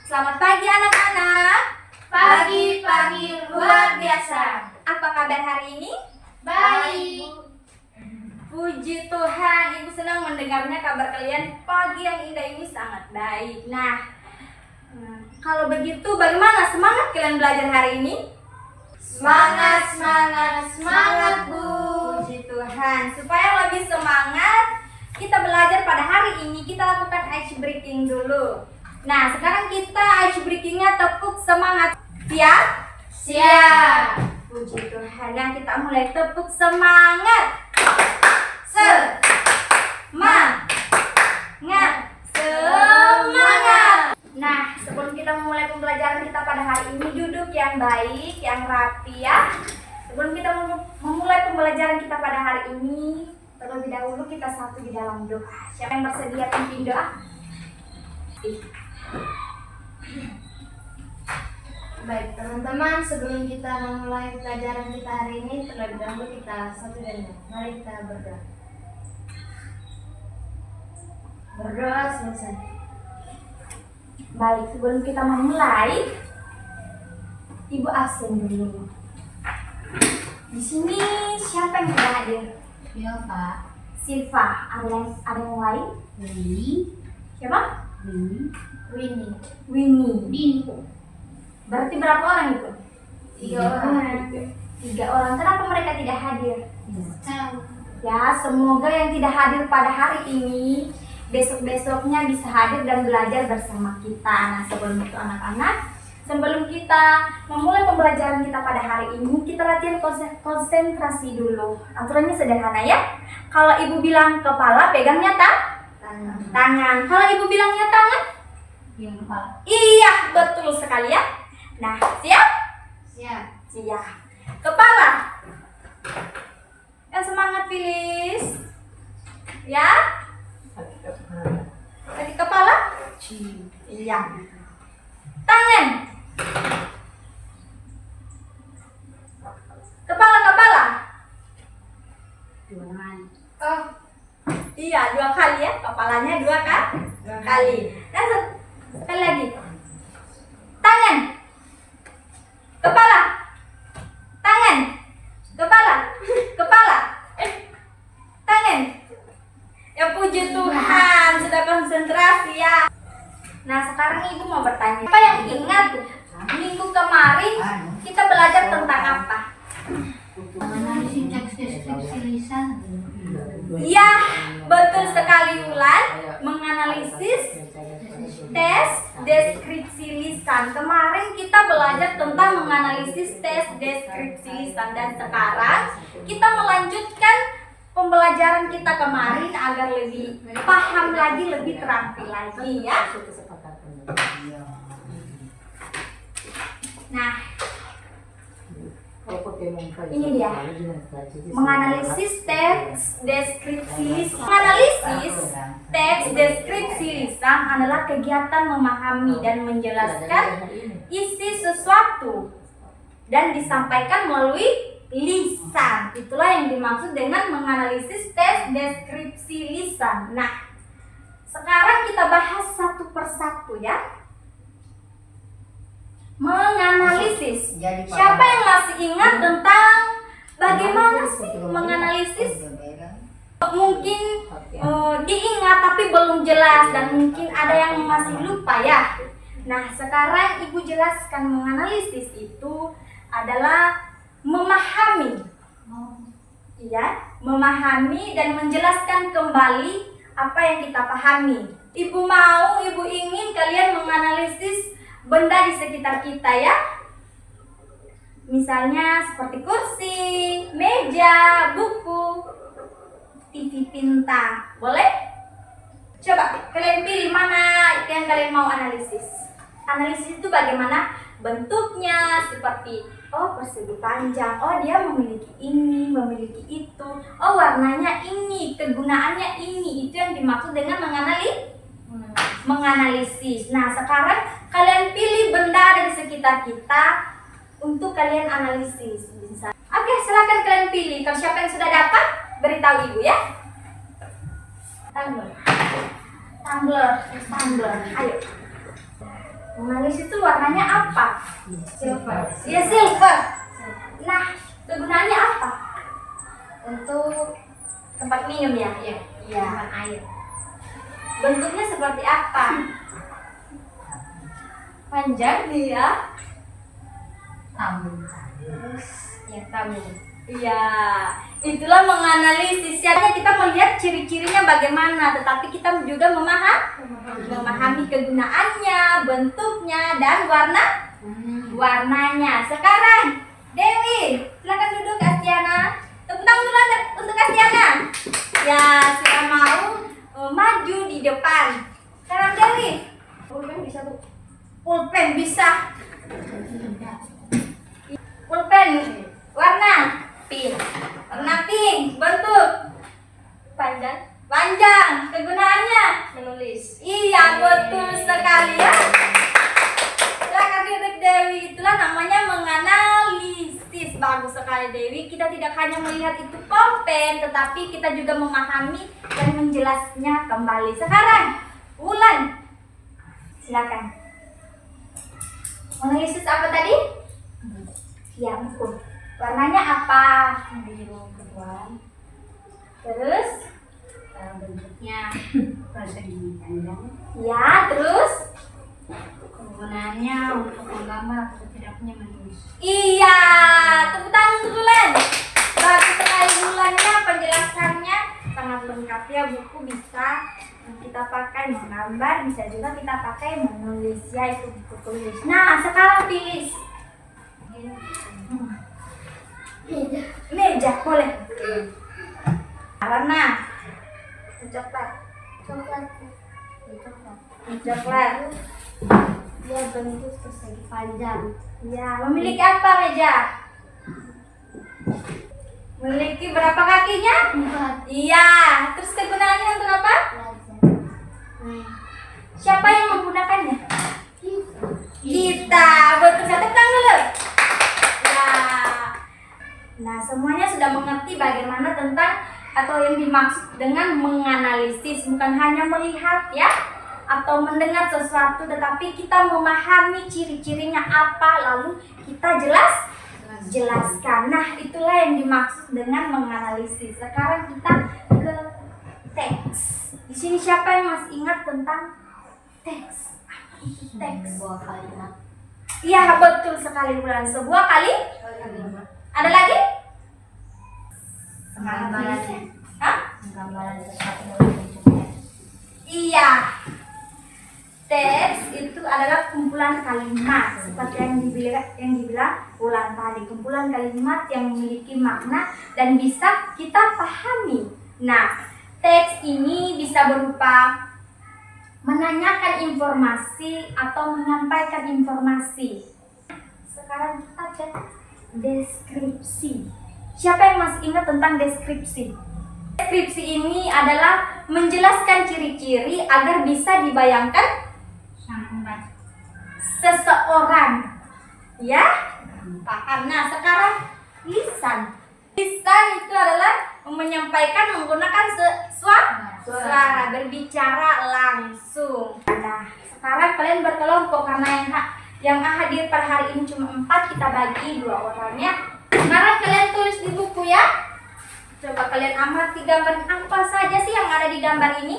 Selamat pagi anak-anak. Pagi-pagi luar biasa. Apa kabar hari ini? Baik. Puji Tuhan, Ibu senang mendengarnya kabar kalian pagi yang indah ini sangat baik. Nah, kalau begitu bagaimana semangat kalian belajar hari ini? Semangat, semangat, semangat, Bu. Puji Tuhan, supaya lebih semangat kita belajar pada hari ini, kita lakukan ice breaking dulu. Nah, sekarang kita ice breakingnya tepuk semangat. Siap? Siap. Puji Tuhan, dan kita mulai tepuk semangat. Semangat. Nah, sebelum kita memulai pembelajaran kita pada hari ini, duduk yang baik, yang rapi ya. Sebelum kita memulai pembelajaran kita pada hari ini, terlebih dahulu kita satu di dalam doa. Siapa yang bersedia pimpin doa? Baik teman-teman, sebelum kita memulai pelajaran kita hari ini, terlebih dahulu kita satu dan dua. Mari kita berdoa. Berdoa selesai. Baik, sebelum kita memulai, Ibu absen dulu. Di sini siapa yang sudah hadir? Ya Pak. Silva, ada yang lain? Winnie. Siapa? Winnie. Winnie. Berarti berapa orang itu? 3 orang. 3 orang. Kenapa mereka tidak hadir? Tahu. Ya, semoga yang tidak hadir pada hari ini besok-besoknya bisa hadir dan belajar bersama kita. Nah, sebelum itu anak-anak, sebelum kita memulai pembelajaran kita pada hari ini, kita latihan konsentrasi dulu. Aturannya sederhana ya. Kalau ibu bilang kepala, pegangnya tangan. Kalau ibu bilangnya tangan, Yang kepala. iya, betul sekali ya. Nah, siap? Siap. Siap. Kepala. Yang semangat, Filis. Ya? Tadi kepala? Iya. Tangan. Kepala. Oh. Iya, 2 kali ya. Kepalanya 2 kan? 2 kali. Dan sekali lagi. Tangan. Kepala. Tangan. Kepala. Tangan. Ya puji Tuhan, sudah konsentrasi ya. Nah, sekarang Ibu mau bertanya. Apa yang ingat minggu kemarin kita belajar tentang apa? Menganalisis teks deskripsi lisan. Iya, betul sekali Wulan. Menganalisis tes deskripsi lisan. Kemarin kita belajar tentang menganalisis tes deskripsi lisan, dan sekarang kita melanjutkan pembelajaran kita kemarin agar lebih paham lagi, lebih terampil lagi ya. Nah, ini dia menganalisis teks deskripsi lisan. Menganalisis teks deskripsi lisan adalah kegiatan memahami dan menjelaskan isi sesuatu dan disampaikan melalui lisan. Itulah yang dimaksud dengan menganalisis tes deskripsi lisan. Nah, sekarang kita bahas satu persatu ya. Menganalisis. Siapa yang masih ingat tentang bagaimana sih menganalisis? Mungkin diingat tapi belum jelas, dan mungkin ada yang masih lupa ya. Nah, sekarang Ibu jelaskan menganalisis itu adalah memahami. Ya, memahami dan menjelaskan kembali apa yang kita pahami. Ibu ingin kalian menganalisis benda di sekitar kita ya. Misalnya seperti kursi, meja, buku, TV pintar. Boleh? Coba kalian pilih mana yang kalian mau analisis. Analisis itu bagaimana bentuknya, seperti persegi panjang, dia memiliki ini, memiliki itu, warnanya ini, kegunaannya ini. Itu yang dimaksud dengan menganalisis. Nah, sekarang kalian pilih benda dari sekitar kita untuk kalian analisis. Oke, silakan kalian pilih. Kalau siapa yang sudah dapat, beritahu Ibu ya. Tumbler. Ayo. Mona Lisa itu warnanya apa? Silver. Ya silver. Nah, kegunaannya apa? Untuk Tempat minum ya? ya, Iya. bukan air. Bentuknya seperti apa? Panjang dia. Tamu. Terus ya tamu. Iya, itulah menganalisis. Sebenarnya kita melihat ciri-cirinya bagaimana, tetapi kita juga memahami kegunaannya, bentuknya, dan warnanya. Sekarang, Dewi, silakan duduk Astiana. Tepuk tangan dulu untuk Astiana. Ya, sudah mau maju di depan. Sekarang Dewi. Pulpen bisa Bu. Pulpen bisa. Pulpen warna pink. Warna pink. Bentuk panjang. Kegunaannya Menulis. iya, betul sekali ya. Silakan duduk Dewi. Itulah namanya menganalisis. Bagus sekali Dewi. Kita tidak hanya melihat itu pulpen, tetapi kita juga memahami dan menjelasnya kembali. Sekarang Wulan, silakan. Menganalisis apa tadi? Ya, betul. Warnanya apa? Biru keduaan. Terus? Bentuknya persegi panjang. Ya, terus? Kegunaannya untuk menggambar atau setidaknya menulis. Iya, tepuk tangan untuk Wulan. Bagus sekali Wulannya, penjelasannya sangat lengkap ya. Buku bisa kita pakai menggambar, bisa juga kita pakai menulis ya, itu buku tulis. Nah, sekarang pilih meja, boleh. Warna coklat. Coklat. Dia bentuk persegi panjang. Ya, memiliki apa meja? Memiliki berapa kakinya? 4. Iya, terus kegunaannya untuk apa? Siapa yang menggunakannya? Kita. Betul, satu tangan dulu. Ya. Nah, semuanya sudah mengerti bagaimana tentang atau yang dimaksud dengan menganalisis, bukan hanya melihat ya atau mendengar sesuatu, tetapi kita memahami ciri-cirinya apa, lalu kita jelaskan. Nah, itulah yang dimaksud dengan menganalisis. Sekarang kita ke teks. Di sini siapa yang masih ingat tentang teks? Apa itu teks? Sebuah kalimat. Iya, betul sekali Bulan. Sebuah Kalimat. Ada lagi? Gambarannya. Hah? Gambaran sesuatu dalam bentuknya. Iya. Teks itu adalah kumpulan kalimat seperti yang dibilang Wulan tadi, kumpulan kalimat yang memiliki makna dan bisa kita pahami. Nah, teks ini bisa berupa menanyakan informasi atau menyampaikan informasi. Sekarang kita ke deskripsi. Siapa yang masih ingat tentang deskripsi? Deskripsi ini adalah menjelaskan ciri-ciri agar bisa dibayangkan seseorang, ya, paham. Nah, sekarang lisan. Lisan itu adalah menyampaikan menggunakan suara, berbicara langsung. Nah, sekarang kalian berkelompok karena yang hadir per hari ini cuma 4, kita bagi 2 orangnya. Sekarang kalian tulis di buku ya. Coba kalian amati gambar apa saja sih yang ada di gambar ini.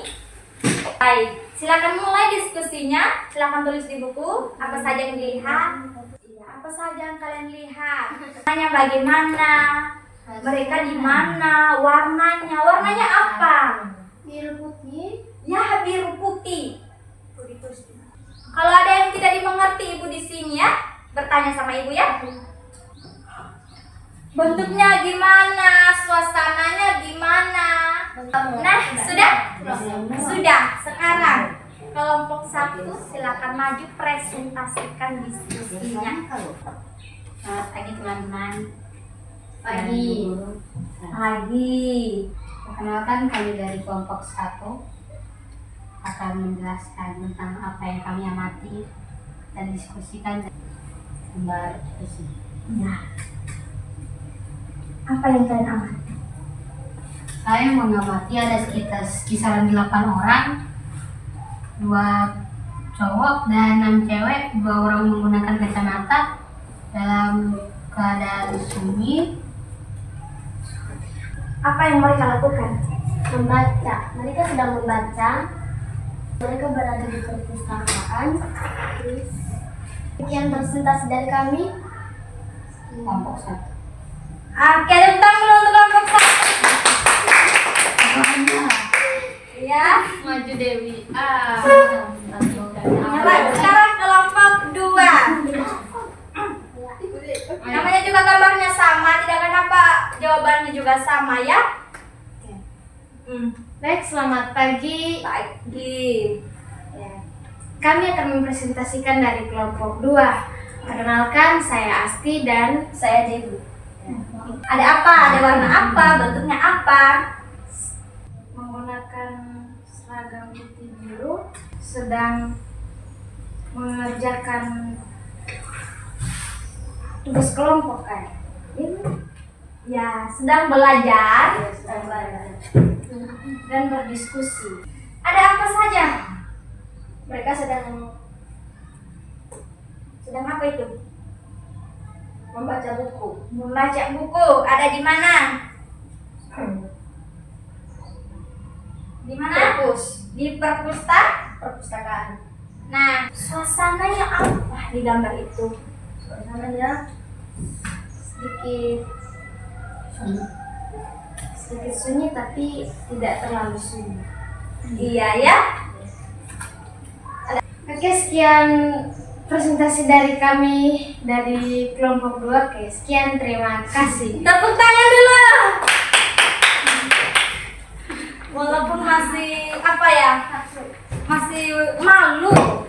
Baik, silakan mulai diskusinya. Silakan tulis di buku apa saja yang dilihat. Iya, apa saja yang kalian lihat. Tanya bagaimana, mereka di mana, warnanya apa? Biru putih. Ya, biru putih. Kalau ada yang tidak dimengerti Ibu di sini ya, bertanya sama Ibu ya. Bentuknya gimana, suasananya gimana? Nah, sudah? Sudah. Sekarang kelompok 1 silakan maju presentasikan diskusinya. Selamat pagi teman-teman. Pagi. Perkenalkan, kami dari kelompok 1 akan menjelaskan tentang apa yang kami amati dan diskusikan gambar diskusi. Ya. Apa yang kalian amati? Saya mengamati ada sekitar kisaran 8 orang, 2 cowok dan 6 cewek, 2 orang menggunakan kacamata dalam keadaan sunyi. Apa yang mereka lakukan? Membaca. Mereka sedang membaca. Mereka berada di perpustakaan. Sekian presentasi dari kami. Kelompok 1. Oke, tepuk tangan dulu untuk kelompok 1. Ya. Maju Dewi. Sekarang kelompok 2. Namanya juga gambarnya sama, tidak kenapa jawabannya juga sama ya. Baik, selamat pagi. Pagi. Ya. Kami akan mempresentasikan dari kelompok 2. Perkenalkan, saya Asti dan Saya Dewi. Ada apa? Ada warna apa? Bentuknya apa? menggunakan seragam putih biru sedang mengerjakan tugas kelompok kan. Ya, sedang belajar. Dan berdiskusi. Ada apa saja? Mereka sedang Sedang apa itu? membaca buku. Membaca buku. Ada di mana? Di mana? Di Perpustakaan. Nah, suasananya apa di gambar itu? Suasananya sedikit sunyi tapi tidak terlalu sunyi. Iya ya. Oke, sekian presentasi dari kami dari kelompok 2. Oke, sekian, terima kasih. Tepuk tangan dulu. Walaupun masih apa ya? Masih malu.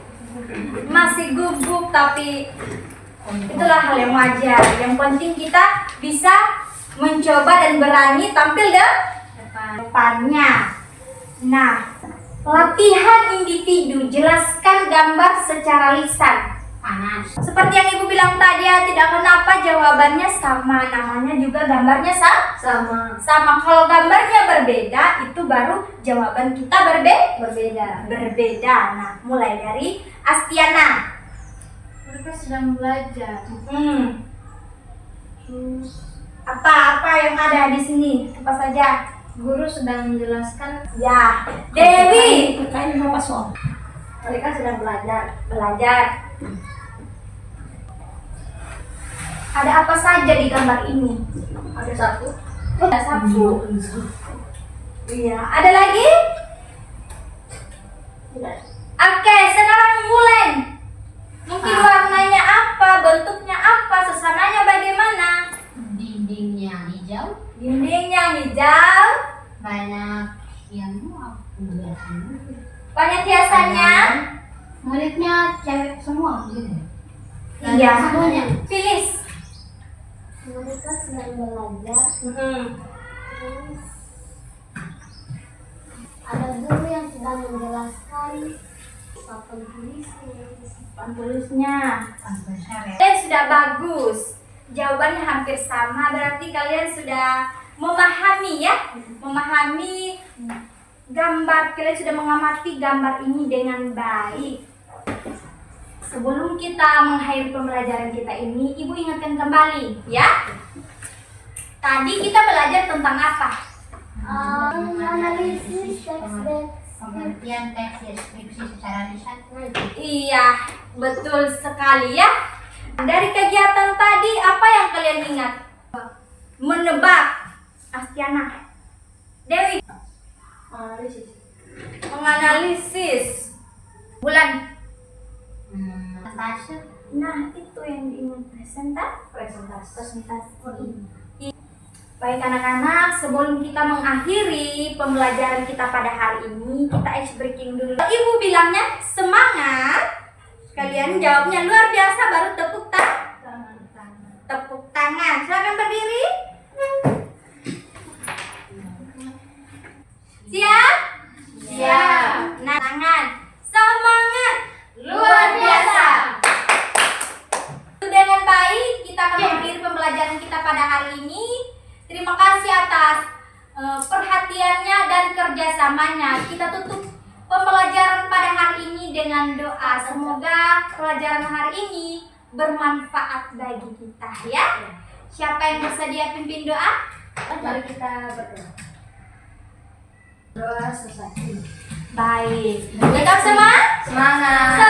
Masih gugup, tapi itulah hal yang wajar. Yang penting kita bisa mencoba dan berani tampil di depannya. Nah, latihan individu, jelaskan gambar secara lisan. Panas. Seperti yang Ibu bilang tadi ya, tidak kenapa jawabannya sama, namanya juga gambarnya Sama. sama. Kalau gambarnya berbeda, itu baru jawaban kita berbeda. Nah, mulai dari Astiana. Mereka sedang belajar. Terus Apa yang ada di sini? Apa saja? guru sedang menjelaskan. Ya, Dewi. Mereka sedang Belajar. Ada apa saja di gambar ini? Ada satu. Ada satu. Iya. Ada lagi? Tidak. Oke, sekarang Mulen. Mungkin warnanya apa, bentuknya apa, suasananya bagaimana? Dindingnya hijau. Dindingnya hijau. Banyak yang Banyak hiasannya. muridnya cewek semua gitu. Iya. Semuanya. Filis. Mereka sedang belajar. Terus ada guru yang sedang menjelaskan papan Tulisnya. Kalian sudah bagus. Jawabannya hampir sama, berarti kalian sudah memahami ya, memahami gambar. Kalian sudah mengamati gambar ini dengan baik. Sebelum kita mengakhiri pembelajaran kita ini, Ibu ingatkan kembali ya. Tadi kita belajar tentang apa? analisis teks, pengertian teks deskripsi secara lisan. Iya, betul sekali ya. Dari kegiatan tadi, apa yang kalian ingat? Menebak. Astiana. Dewi. Menganalisis. Bulan. Presentasi. Nah, itu yang diingat. Presentasi. Baik anak-anak, sebelum kita mengakhiri pembelajaran kita pada hari ini, kita ice breaking dulu. Ibu bilangnya semangat. Kalian jawabnya luar biasa, baru tepuk tangan. Silakan berdiri. Siap? Siap. Nah, tangan. Semangat. Luar biasa. Dengan baik, kita akan mengakhiri pembelajaran kita pada hari ini. Terima kasih atas perhatiannya dan kerjasamanya. Kita tutup pembelajaran pada hari ini dengan doa. Semoga pelajaran hari ini bermanfaat bagi kita ya. Siapa yang bersedia pimpin doa? Mari kita berdoa. Doa sesati. Baik. Tetap semangat. Semangat.